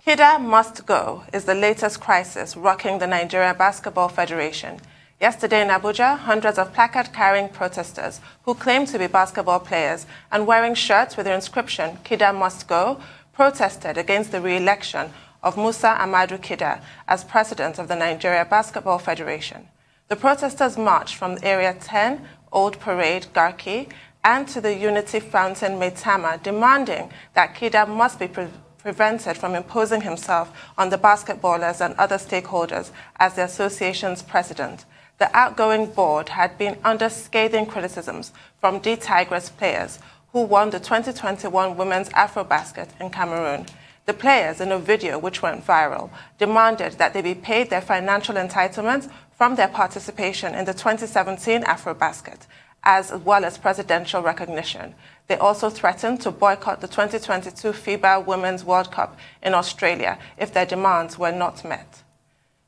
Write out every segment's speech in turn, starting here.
Kida must go is the latest crisis rocking the Nigerian Basketball Federation. Yesterday in Abuja, hundreds of placard-carrying protesters who claim to be basketball players and wearing shirts with the inscription, "Kida must go," protested against the re-election of Musa Amadu Kida as president of the Nigeria Basketball Federation. The protesters marched from Area 10, Old Parade, Garki, and to the Unity Fountain, Maitama, demanding that Kida must be prevented from imposing himself on the basketballers and other stakeholders as the association's president. The outgoing board had been under scathing criticisms from DTigress players who won the 2021 Women's AfroBasket in Cameroon. The players, in a video which went viral, demanded that they be paid their financial entitlements from their participation in the 2017 AfroBasket, as well as presidential recognition. They also threatened to boycott the 2022 FIBA Women's World Cup in Australia if their demands were not met.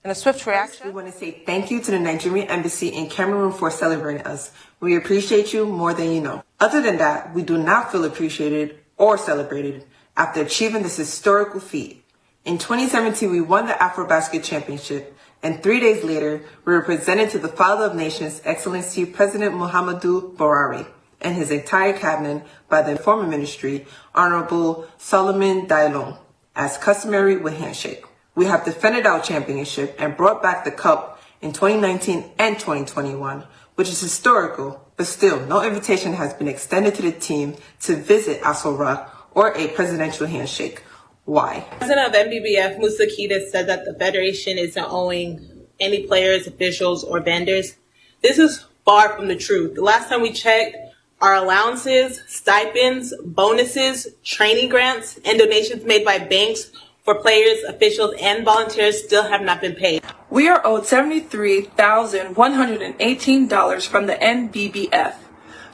In a swift reaction, we want to say thank you to the Nigerian Embassy in Cameroon for celebrating us. We appreciate you more than you know. Other than that, we do not feel appreciated or celebrated after achieving this historical feat. In 2017, we won the AfroBasket Championship, and 3 days later, we were presented to the Father of Nations, Excellency President Muhammadu Buhari, and his entire cabinet by the former ministry, Honorable Solomon Dalung, as customary with handshake. We have defended our championship and brought back the cup in 2019 and 2021, which is historical, but still, no invitation has been extended to the team to visit Aso Rock or a presidential handshake. Why? President of NBBF, Musa Kida, said that the Federation isn't owing any players, officials, or vendors. This is far from the truth. The last time we checked, our allowances, stipends, bonuses, training grants, and donations made by banks for players, officials, and volunteers still have not been paid. We are owed $73,118 from the NBBF,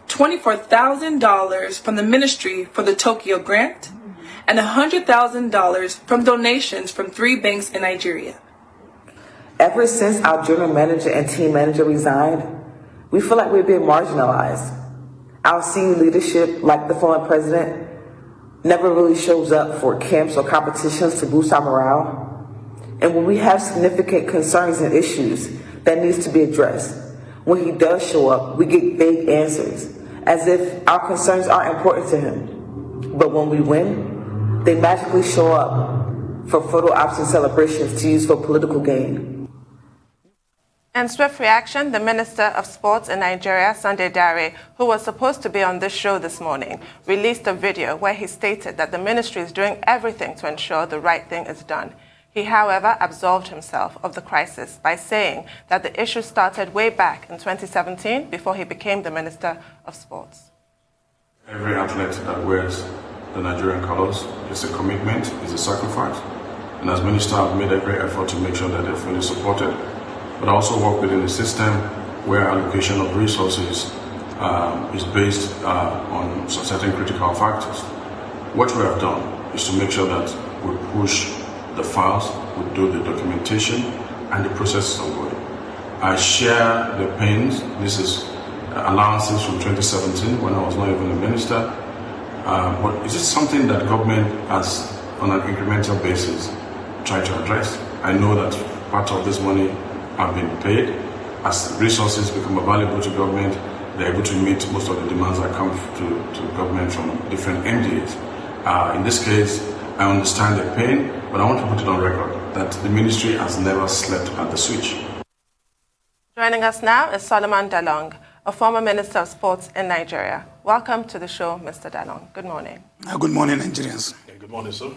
$24,000 from the Ministry for the Tokyo Grant, and $100,000 from donations from 3 banks in Nigeria. Ever since our general manager and team manager resigned, we feel like we're being marginalized. Our senior leadership, like the former president, never really shows up for camps or competitions to boost our morale. And when we have significant concerns and issues that needs to be addressed, when he does show up, we get vague answers, as if our concerns aren't important to him. But when we win, they magically show up for photo ops and celebrations to use for political gain. In swift reaction, the Minister of Sports in Nigeria, Sunday Dare, who was supposed to be on this show this morning, released a video where he stated that the ministry is doing everything to ensure the right thing is done. He, however, absolved himself of the crisis by saying that the issue started way back in 2017 before he became the Minister of Sports. Every athlete that wears the Nigerian colors is a commitment, is a sacrifice. And as Minister, I've made every effort to make sure that they're fully supported. But I also work within a system where allocation of resources is based on certain critical factors. What we have done is to make sure that we push the files, we do the documentation, and the process is ongoing. I share the pains. This is allowances from 2017 when I was not even a minister. But is it something that government has, on an incremental basis, tried to address? I know that part of this money have been paid. As resources become available to government, they're able to meet most of the demands that come to government from different MDAs. In this case, I understand the pain, but I want to put it on record that the ministry has never slept at the switch. Joining us now is Solomon Dalung, a former Minister of Sports in Nigeria. Welcome to the show, Mr. Dalung. Good morning. Good morning, Nigerians. Good morning, sir.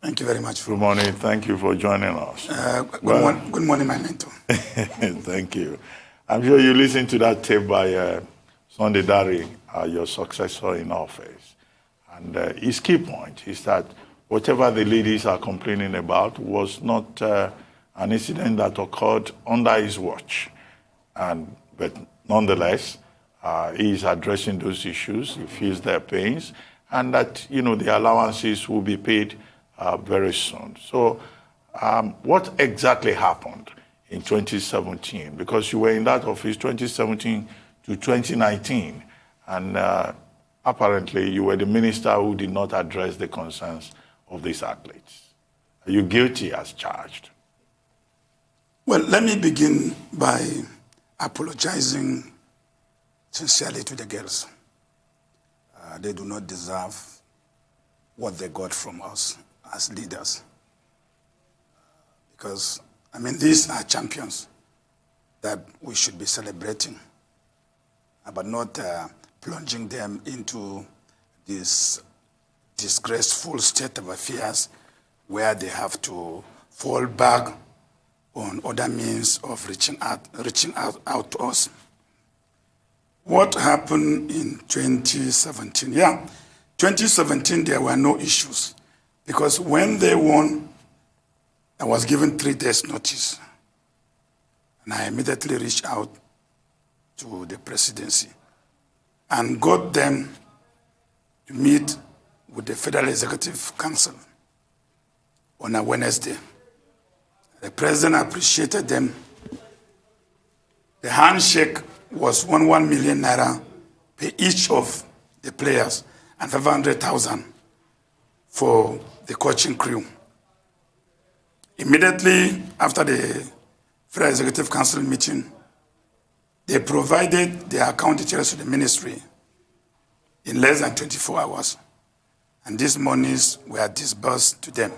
Thank you very much. Good morning. Thank you for joining us. Good morning, my mentor. Thank you. I'm sure you listened to that tape by Sunday Dare, your successor in office. And his key point is that whatever the ladies are complaining about was not an incident that occurred under his watch. But nonetheless, he is addressing those issues. He feels their pains, and that, the allowances will be paid very soon. So what exactly happened in 2017? Because you were in that office 2017 to 2019, and apparently you were the minister who did not address the concerns of these athletes. Are you guilty as charged? Well, let me begin by apologizing sincerely to the girls. They do not deserve what they got from us as leaders. Because, I mean, these are champions that we should be celebrating, but not plunging them into this disgraceful state of affairs where they have to fall back on other means of reaching out to us. What happened in 2017? Yeah, 2017 there were no issues because when they won, I was given 3 days notice. And I immediately reached out to the presidency and got them to meet with the Federal Executive Council on a Wednesday. The president appreciated them. The handshake was 1 million naira per each of the players and 500,000 for the coaching crew. Immediately after the Federal Executive Council meeting, they provided their account details to the ministry in less than 24 hours. And these monies were disbursed to them.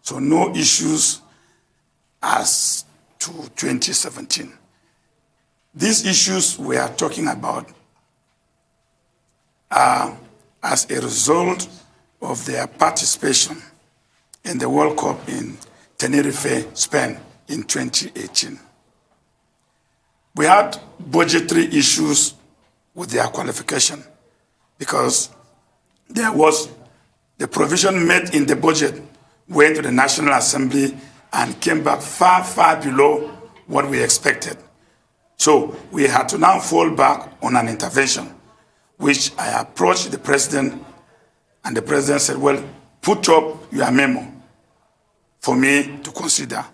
So no issues as to 2017. These issues we are talking about are as a result of their participation in the World Cup in Tenerife, Spain in 2018. We had budgetary issues with their qualification because there was the provision made in the budget went to the National Assembly and came back far, far below what we expected. So we had to now fall back on an intervention, which I approached the president, and the president said, well, put up your memo for me to consider.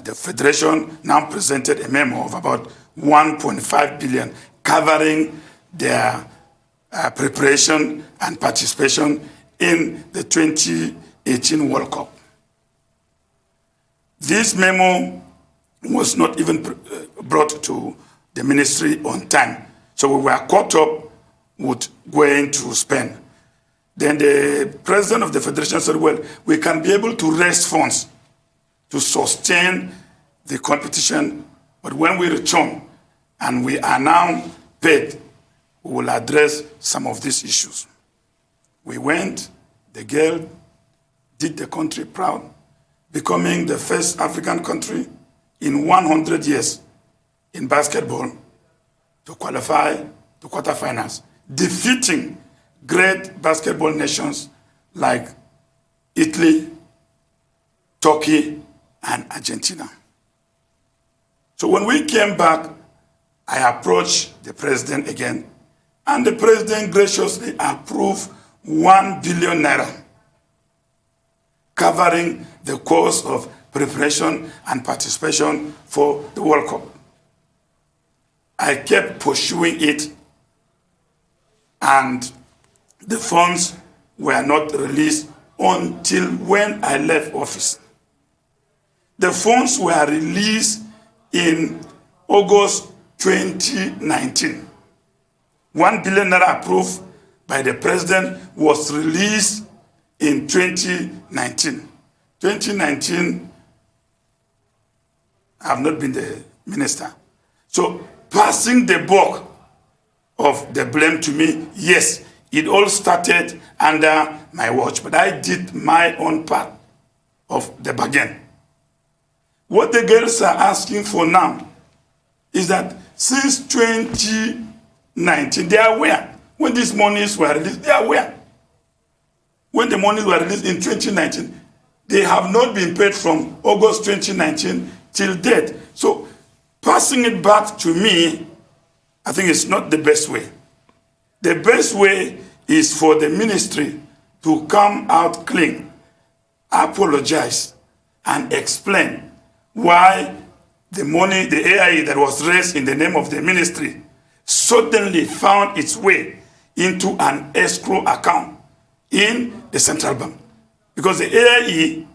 The Federation now presented a memo of about 1.5 billion covering their preparation and participation in the 2018 World Cup. This memo was not even brought to the ministry on time. So we were caught up with going to Spain. Then the president of the Federation said, well, we can be able to raise funds to sustain the competition, but when we return and we are now paid, we will address some of these issues. We went, the girl did the country proud, becoming the first African country in 100 years in basketball to qualify to quarterfinals, defeating great basketball nations like Italy, Turkey, and Argentina. So when we came back, I approached the president again, and the president graciously approved 1 billion naira, covering the cost of preparation and participation for the World Cup. I kept pursuing it, and the funds were not released until when I left office. The funds were released in August 2019. 1 billion naira approved by the president was released in 2019. 2019, I have not been the minister. So passing the buck of the blame to me, yes, it all started under my watch, but I did my own part of the bargain. What the girls are asking for now is that since 2019, they are aware. When these monies were released, they are aware. When the monies were released in 2019, they have not been paid from August 2019 till date. So passing it back to me, I think it's not the best way. The best way is for the ministry to come out clean, apologize, and explain why the money, the AIE that was raised in the name of the ministry suddenly found its way into an escrow account in the central bank. Because the AIE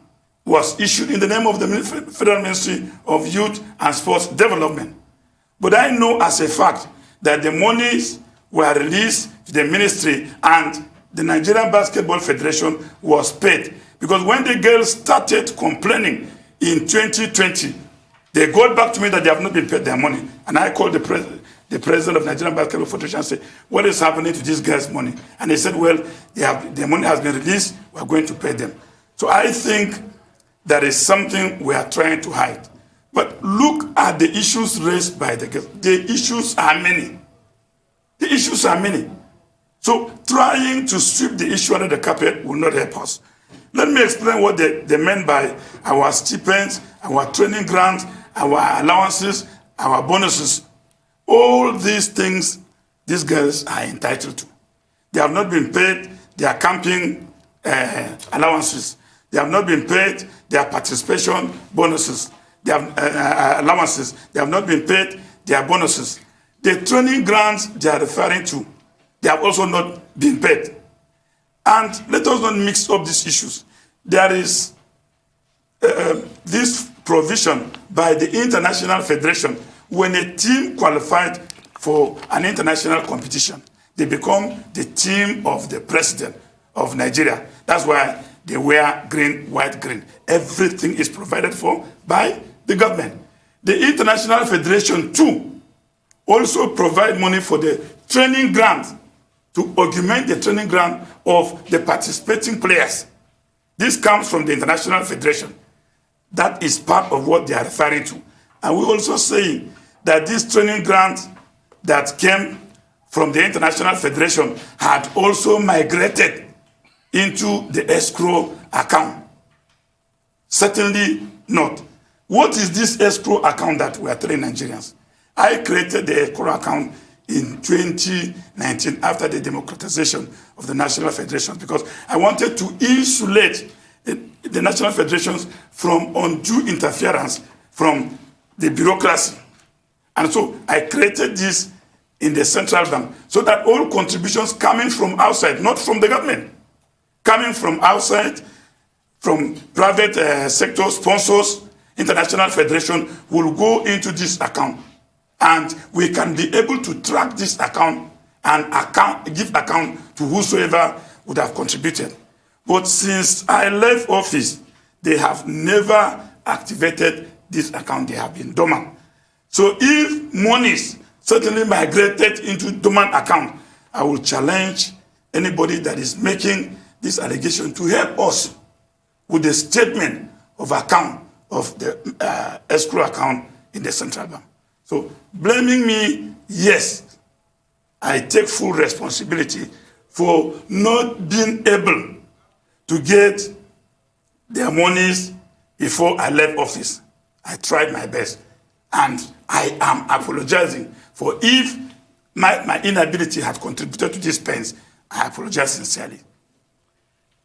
was issued in the name of the Federal Ministry of Youth and Sports Development. But I know as a fact that the monies were released to the ministry and the Nigerian Basketball Federation was paid. Because when the girls started complaining in 2020, they got back to me that they have not been paid their money. And I called the president of Nigerian Basketball Federation and said, what is happening to these guys' money? And he said, well, their money has been released, we're going to pay them. So I think that is something we are trying to hide. But look at the issues raised by the girls. The issues are many. The issues are many. So trying to sweep the issue under the carpet will not help us. Let me explain what they meant by our stipends, our training grants, our allowances, our bonuses. All these things, these girls are entitled to. They have not been paid their camping allowances. They have not been paid their participation bonuses. They have allowances. They have not been paid their bonuses. The training grants they are referring to, they have also not been paid. And let us not mix up these issues. There is this provision by the International Federation. When a team qualified for an international competition, they become the team of the president of Nigeria. That's why they wear green, white, green. Everything is provided for by the government. The International Federation, too, also provide money for the training grant to augment the training grant of the participating players. This comes from the International Federation. That is part of what they are referring to. And we're also saying that this training grant that came from the International Federation had also migrated into the escrow account. Certainly not. What is this escrow account that we are telling Nigerians? I created the escrow account in 2019 after the democratization of the National Federation because I wanted to insulate the National Federations from undue interference from the bureaucracy. And so I created this in the central bank so that all contributions coming from outside, not from the government, coming from outside, from private sector sponsors, international federation will go into this account. And we can be able to track this account and give account to whosoever would have contributed. But since I left office, they have never activated this account. They have been dormant. So if monies certainly migrated into dormant account, I will challenge anybody that is making this allegation to help us with the statement of account of the escrow account in the central bank. So blaming me, yes, I take full responsibility for not being able to get their monies before I left office. I tried my best, and I am apologizing for if my inability had contributed to these pains. I apologize sincerely.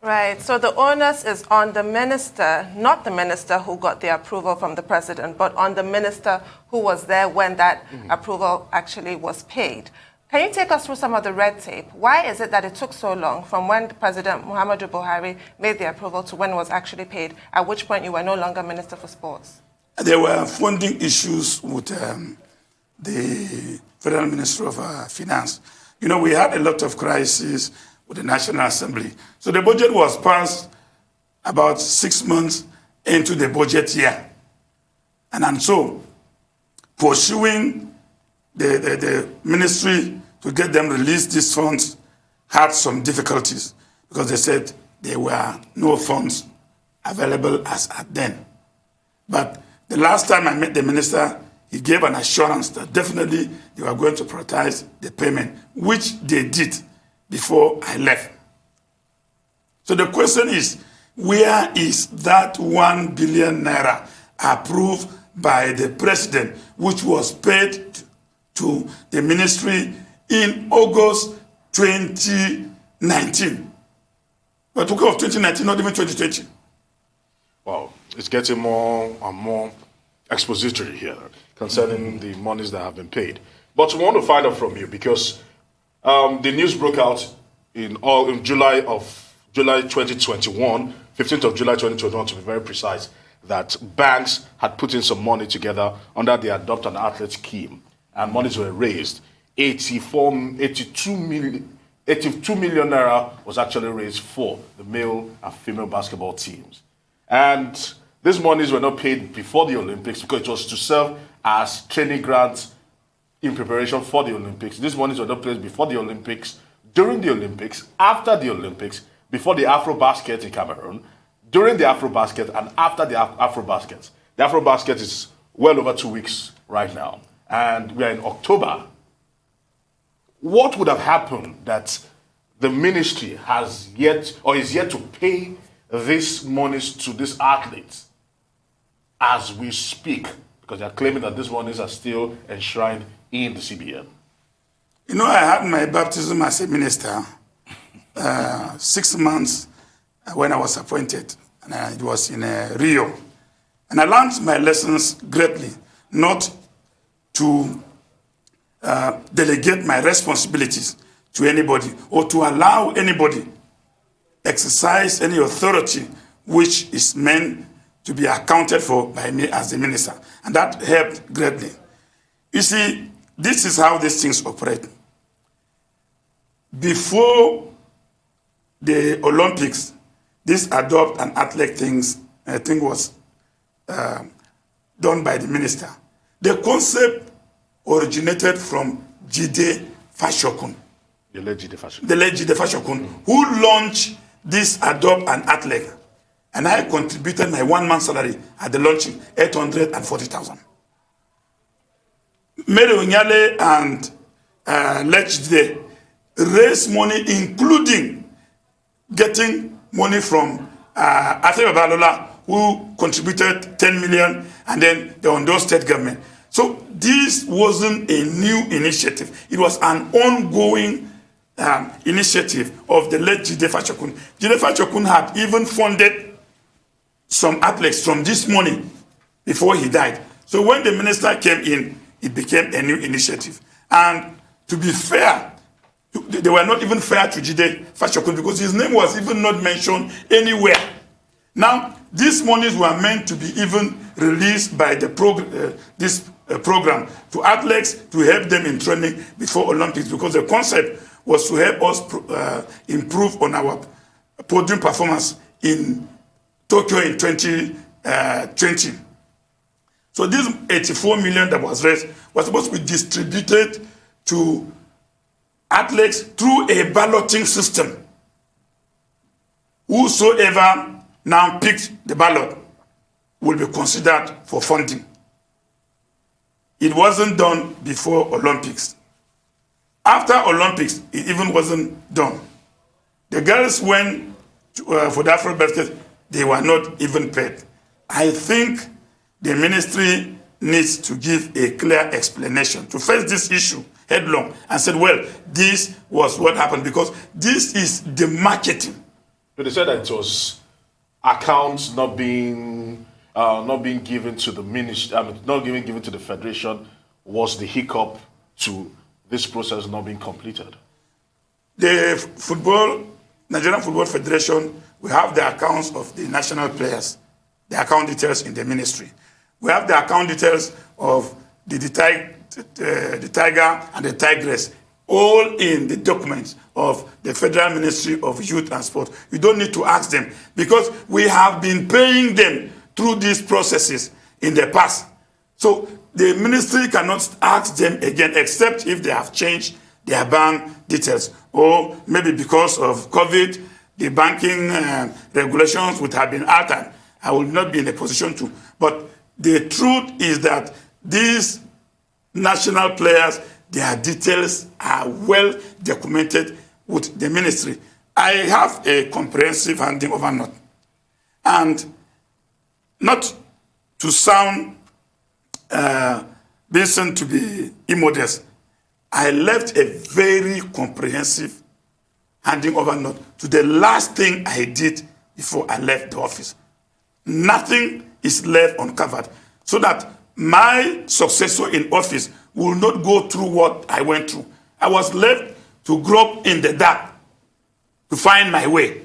Right, so the onus is on the minister, not the minister who got the approval from the president, but on the minister who was there when that approval actually was paid. Can you take us through some of the red tape? Why is it that it took so long from when President Muhammadu Buhari made the approval to when it was actually paid, at which point you were no longer Minister for Sports? There were funding issues with the Federal Ministry of Finance. You know, we had a lot of crises with the National Assembly. So the budget was passed about 6 months into the budget year. And so pursuing the ministry to get them released these funds had some difficulties because they said there were no funds available as at then. But the last time I met the minister, he gave an assurance that definitely they were going to prioritize the payment, which they did before I left. So the question is, where is that 1 billion naira approved by the president, which was paid to the ministry in August 2019? We're talking of 2019, not even 2020. Wow, it's getting more and more expository here concerning the monies that have been paid. But we want to find out from you because the news broke out in July 2021. 15th of July 2021 to be very precise, that banks had put in some money together under the Adopt an Athlete scheme, and monies were raised. 82 million naira was actually raised for the male and female basketball teams. And these monies were not paid before the Olympics because it was to serve as training grants in preparation for the Olympics. These monies were not paid before the Olympics, during the Olympics, after the Olympics, before the AfroBasket in Cameroon, during the AfroBasket, and after the AfroBasket. The AfroBasket is well over 2 weeks right now, and we are in October. What would have happened that the ministry has yet, or is yet to pay these monies to these athletes as we speak? Because they are claiming that these monies are still enshrined in the CBN. You know, I had my baptism as a minister 6 months when I was appointed, and it was in Rio. And I learned my lessons greatly, not to delegate my responsibilities to anybody or to allow anybody exercise any authority which is meant to be accounted for by me as the minister. And that helped greatly. You see, this is how these things operate. Before the Olympics, this Adopt an Athlete things, I think, was done by the minister. The concept originated from Jide Fashokun. The late Jide Fashokun. The late Jide Fashokun, who launched this Adopt an Athlete. And I contributed my 1 month salary at the launching, 840,000. Mary Onyale and late Jide raised money, including getting money from FIBA, who contributed 10 million, and then the Ondo state government. So this wasn't a new initiative. It was an ongoing initiative of the late Jide Fashokun. Jide Fashokun had even funded some athletes from this money before he died. So when the minister came in, it became a new initiative. And to be fair, they were not even fair to Jide Fashokun because his name was even not mentioned anywhere. Now, these monies were meant to be even released by the program to athletes to help them in training before Olympics, because the concept was to help us improve on our podium performance in Tokyo in 2020. So this 84 million that was raised was supposed to be distributed to athletes through a balloting system. Whosoever now picked the ballot will be considered for funding. It wasn't done before Olympics. After Olympics, it even wasn't done. The girls went for the AfroBasket, they were not even paid. I think the ministry needs to give a clear explanation to face this issue headlong and said, well, this was what happened, because this is the marketing. But they said that it was accounts not being given to the ministry, not being given to the federation was the hiccup to this process not being completed. The Nigerian Football Federation, we have the accounts of the national players, the account details in the ministry. We have the account details of the Tiger and the Tigress, all in the documents of the Federal Ministry of Youth and Sport. You don't need to ask them, because we have been paying them through these processes in the past. So the ministry cannot ask them again, except if they have changed their bank details, or maybe because of COVID, the banking regulations would have been altered. I will not be in a position to. But the truth is that these national players, their details are well documented with the ministry. I have a comprehensive handing over note. And not to sound Vincent to be immodest, I left a very comprehensive handing over note to the last thing I did before I left the office. Nothing is left uncovered, so that my successor in office will not go through what I went through. I was left to grope in the dark to find my way.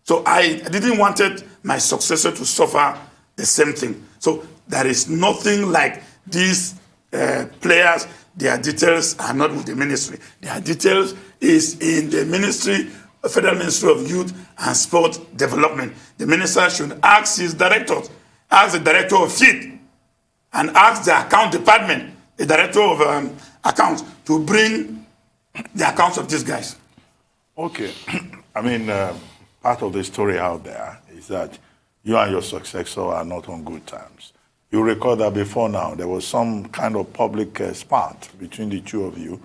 So I didn't want my successor to suffer the same thing. So there is nothing like these players. Their details are not with the ministry. Their details is in the ministry, Federal Ministry of Youth and Sport Development. The minister should ask his directors, ask the director of FIT, and ask the account department, the director of accounts, to bring the accounts of these guys. Okay. I mean, part of the story out there is that you and your successor are not on good terms. You recall that before now, there was some kind of public spat between the two of you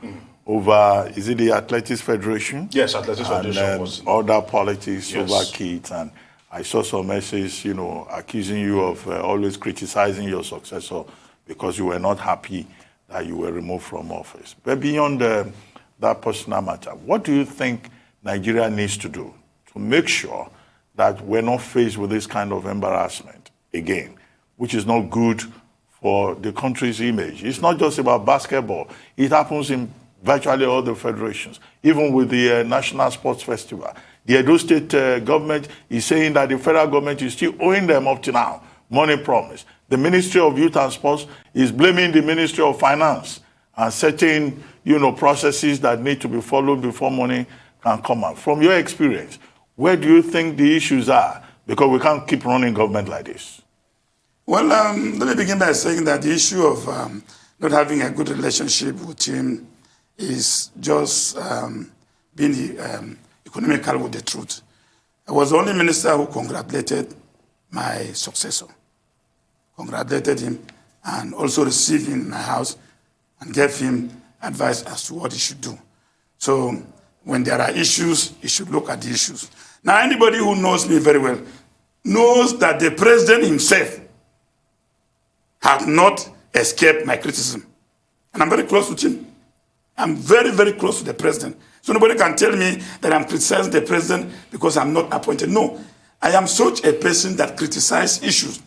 over, is it the Athletics Federation? Yes, Athletics Federation was. Other politics Yes. over kids, and I saw some messages, accusing you of always criticizing your successor because you were not happy that you were removed from office. But beyond that personal matter, what do you think Nigeria needs to do to make sure that we're not faced with this kind of embarrassment again, which is not good for the country's image? It's not just about basketball. It happens in virtually all the federations, even with the National Sports Festival. The Edo State government is saying that the federal government is still owing them up to now money promised. The Ministry of Youth and Sports is blaming the Ministry of Finance and certain, processes that need to be followed before money can come out. From your experience, where do you think the issues are? Because we can't keep running government like this. Well, let me begin by saying that the issue of not having a good relationship with him is just being economical with the truth. I was the only minister who congratulated my successor, congratulated him, and also received him in my house and gave him advice as to what he should do. So when there are issues, he should look at the issues. Now, anybody who knows me very well knows that the president himself has not escaped my criticism. And I'm very close to him. I'm very, very close to the president. So nobody can tell me that I'm criticizing the president because I'm not appointed. No, I am such a person that criticizes issues.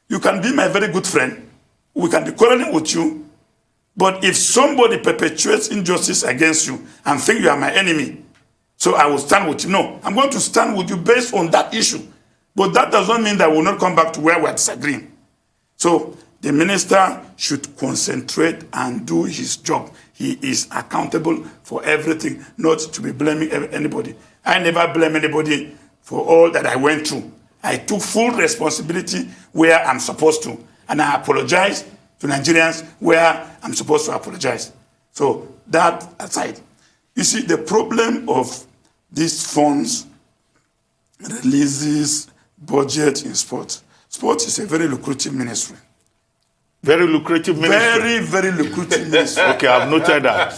You can be my very good friend. We can be quarreling with you. But if somebody perpetuates injustice against you and think you are my enemy, so I will stand with you. No, I'm going to stand with you based on that issue. But that does not mean that we will not come back to where we're disagreeing. So the minister should concentrate and do his job. He is accountable for everything, not to be blaming anybody. I never blame anybody for all that I went through. I took full responsibility where I'm supposed to. And I apologize to Nigerians where I'm supposed to apologize. So that aside, you see, the problem of these funds, releases, budget in sports. Sports is a very lucrative ministry. Very lucrative ministry. Very, very lucrative ministry. Okay, I've noted that.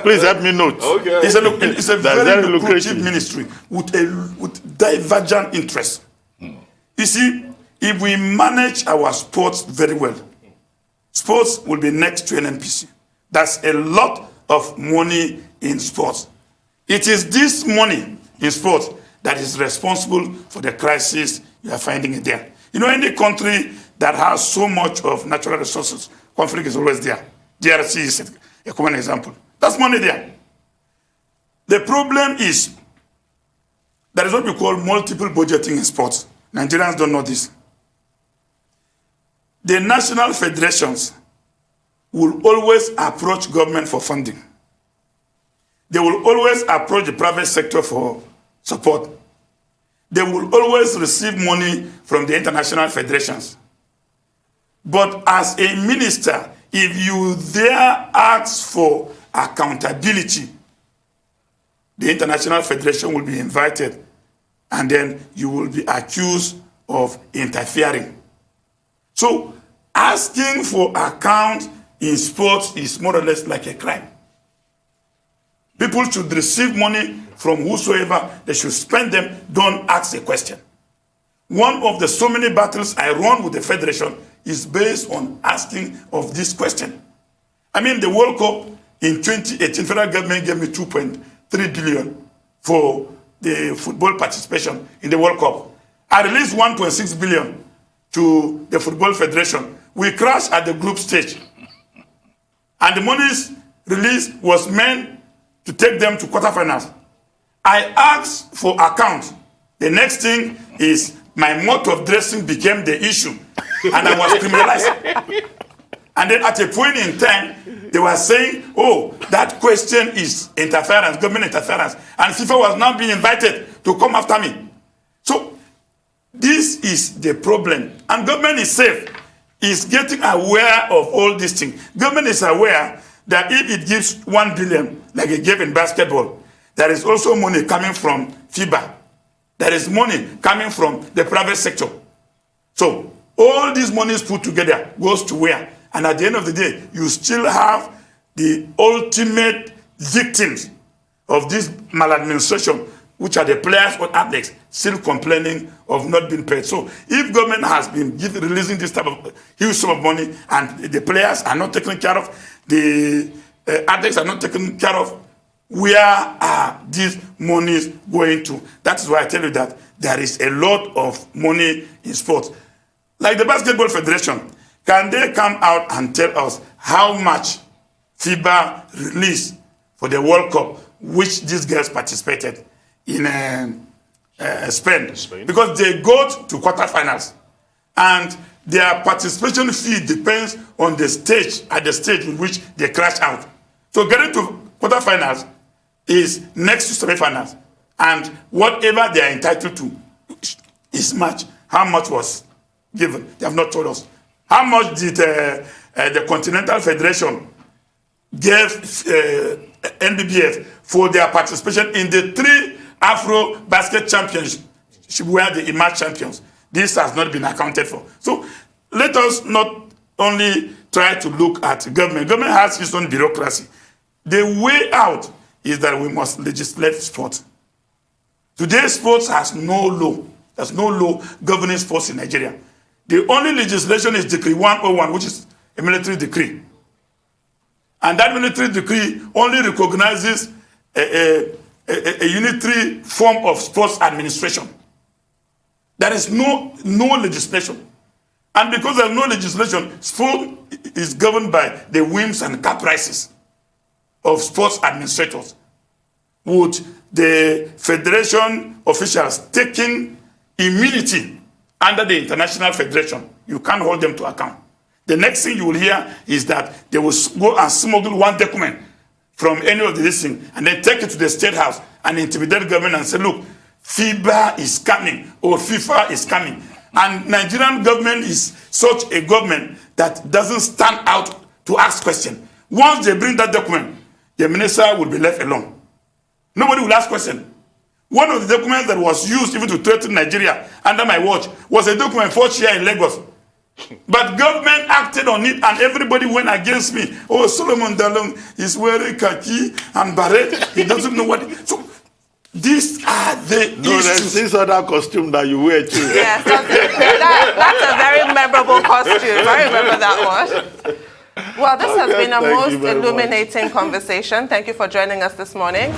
Please help me note. Okay. It's a very lucrative ministry with divergent interests. You see, if we manage our sports very well, sports will be next to NNPC. That's a lot of money in sports. It is this money in sports that is responsible for the crisis you are finding in there. Any country that has so much of natural resources, conflict is always there. DRC is a common example. That's money there. The problem is there is what we call multiple budgeting in sports. Nigerians don't know this. The national federations will always approach government for funding. They will always approach the private sector for support. They will always receive money from the international federations. But as a minister, if you dare ask for accountability, the international federation will be invited, and then you will be accused of interfering. So asking for account in sports is more or less like a crime. People should receive money from whosoever, they should spend them, don't ask a question. One of the so many battles I run with the federation is based on asking of this question. I mean, the World Cup in 2018, federal government gave me 2.3 billion for the football participation in the World Cup. I released 1.6 billion to the Football Federation. We crashed at the group stage. And the monies released was meant to take them to quarterfinals. I asked for account The next thing is my mode of dressing became the issue, and I was criminalized. And then at a point in time, they were saying, oh, that question is interference, government interference. And FIFA was now being invited to come after me. So this is the problem. And government is safe, is getting aware of all these things. Government is aware that if it gives 1 billion, like it gave in basketball, there is also money coming from FIBA. There is money coming from the private sector. So all these monies put together goes to where? And at the end of the day, you still have the ultimate victims of this maladministration, which are the players or athletes, still complaining of not being paid. So if government has been releasing this type of huge sum of money and the players are not taken care of, the athletes are not taken care of, where are these monies going to? That is why I tell you that there is a lot of money in sports. Like the Basketball Federation, can they come out and tell us how much FIBA released for the World Cup, which these girls participated in Spain? Because they got to quarterfinals, and their participation fee depends on the stage, at the stage in which they crash out. So getting to quarterfinals is next to semifinals, and whatever they are entitled to is match. How much was given? They have not told us. How much did the Continental Federation give NBBF for their participation in the 3 AfroBasket championships where they emerged champions? This has not been accounted for. So let us not only try to look at government. Government has its own bureaucracy. The way out is that we must legislate sports. Today, sports has no law. There's no law governing sports in Nigeria. The only legislation is Decree 101, which is a military decree. And that military decree only recognizes a unitary form of sports administration. There is no legislation. And because there's no legislation, sport is governed by the whims and caprices of sports administrators. Would the federation officials taking immunity under the International Federation, you can't hold them to account. The next thing you will hear is that they will go and smuggle one document from any of these things and then take it to the State House and intimidate the government and say, look, FIBA is coming or FIFA is coming. And Nigerian government is such a government that doesn't stand out to ask questions. Once they bring that document, the minister will be left alone. Nobody will ask questions. One of the documents that was used even to threaten Nigeria under my watch was a document forged here in Lagos. But government acted on it and everybody went against me. Oh, Solomon Dalung is wearing khaki and beret. He doesn't know what. So these are the issues. There's this other costume that you wear too. Yes, that's a very memorable costume. I remember that one. Well, this has been a most illuminating conversation. Thank you for joining us this morning.